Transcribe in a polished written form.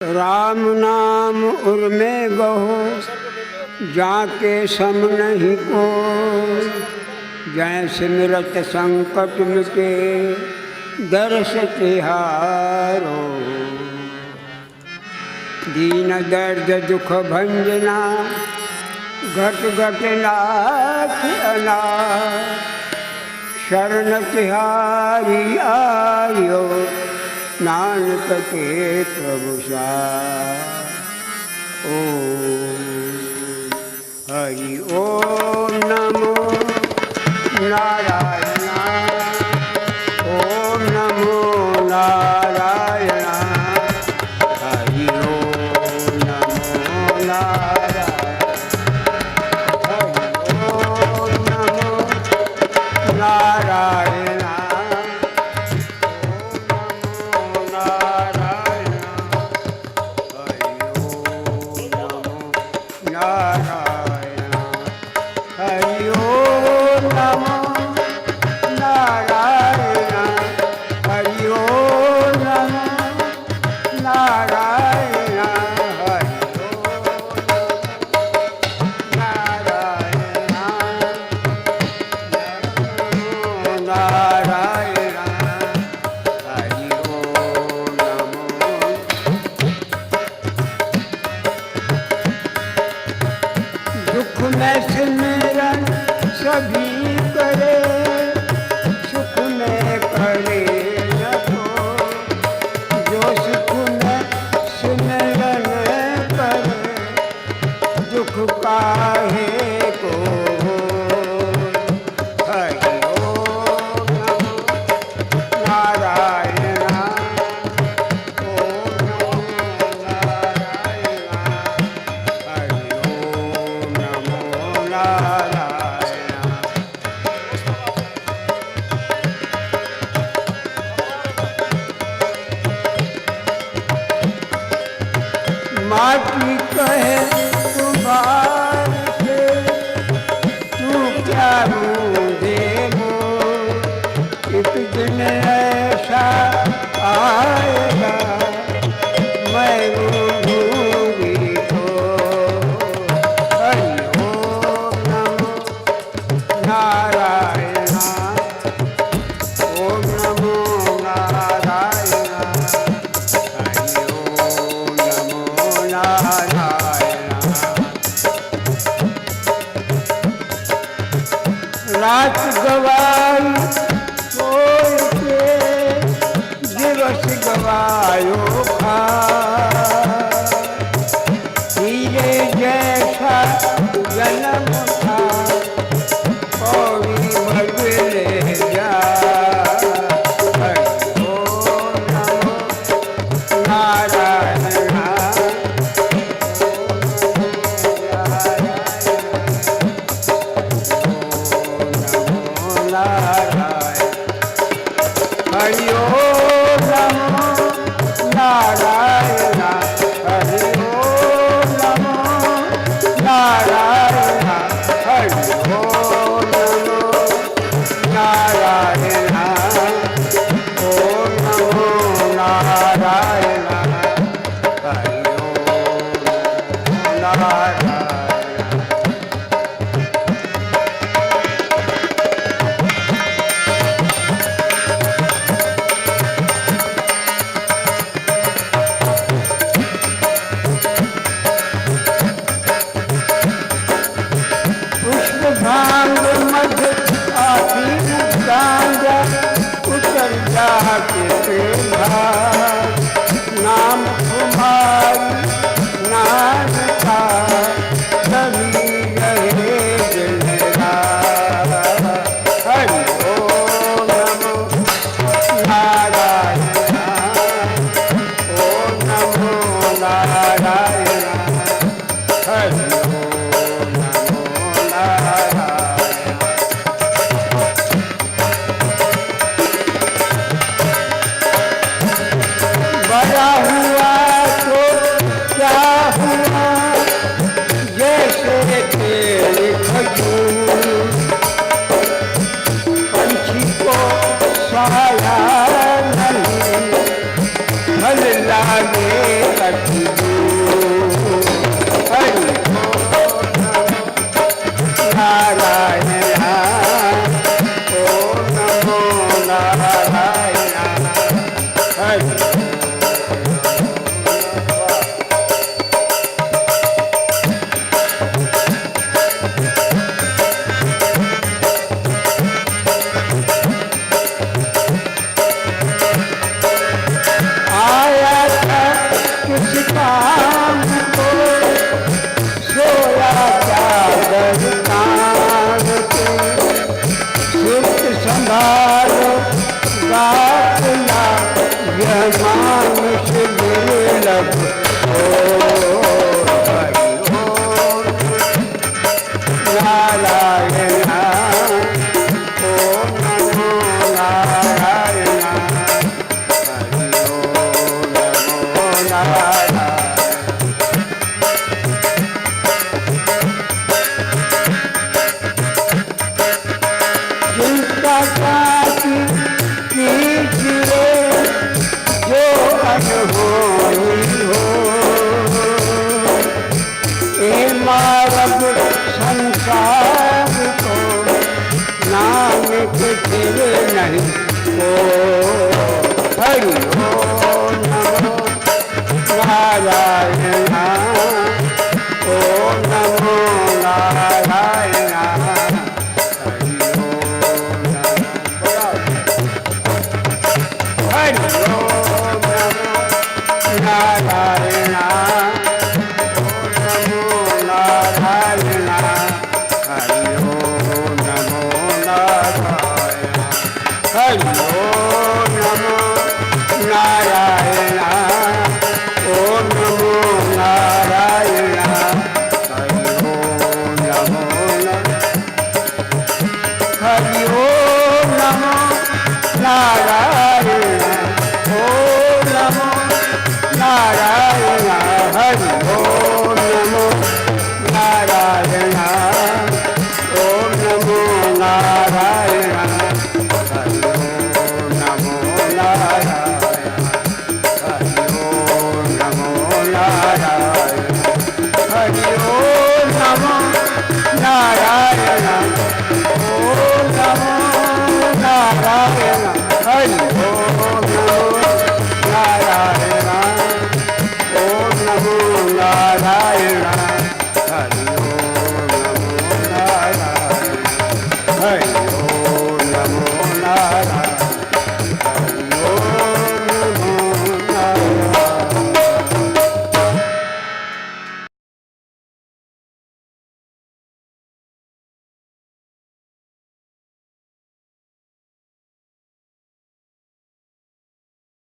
राम नाम उर में गहो, जाके सम नहीं को। जय सिमरत संकट मिटे, दर्श तिहारो। दीन दर्द दुख भंजना, घट घट नाथ अनाथ। शरण तिहारी आयो, नानक के प्रभु साथ। ओम हरि ओम नमो नारायण। ओम नमो नारायण। हरि ओम नमो नारायण। हरि ओम नमो नारायण। दुख में सिमरन सभी करे, सुख में करे न को। जो सुख में सिमरन करे, दुख काहे को। हरि ओम नमो नारायण। ओम नमो नारायण। हरि ओम नमो नारायण। माटी कहे तुम्हार से, तू क्या देगो। एक दिन ऐसा आएगा, मैं रूठूंगी तो। हरि ओम नमो नारायण। ओम नमो नारायण। हरि ओम नमो नारायण। रात गवाई सोए के, दिवस गवायो खा। हीरे जैसा जन्म था, पौड़ी बदले जा। हरि ओम नमो नारायण। हरि ओम नमो नारायण। हरि ओम नमो नारायण। हरि ओम नमो नारायण। ओम नमो नारायण। हरि ओम नारायण। भांग मध आदि गांजा, उतर जाके भाग। नाम तुम्हारी नाम था, तभी रहे दिन रात। हरि ओम नमो नारायण। ओम नमो नारायण। हरि ओम नमो नारायण। बड़ा हुआ तो क्या हुआ, जैसे तेरे खजूर। पंछी को साया नहीं, फल लागे नहीं ओ हरि ओम नमो नारायण ओम नमो नारायण हरि ओम नमो Narayan Narayana, Om Namo Narayana.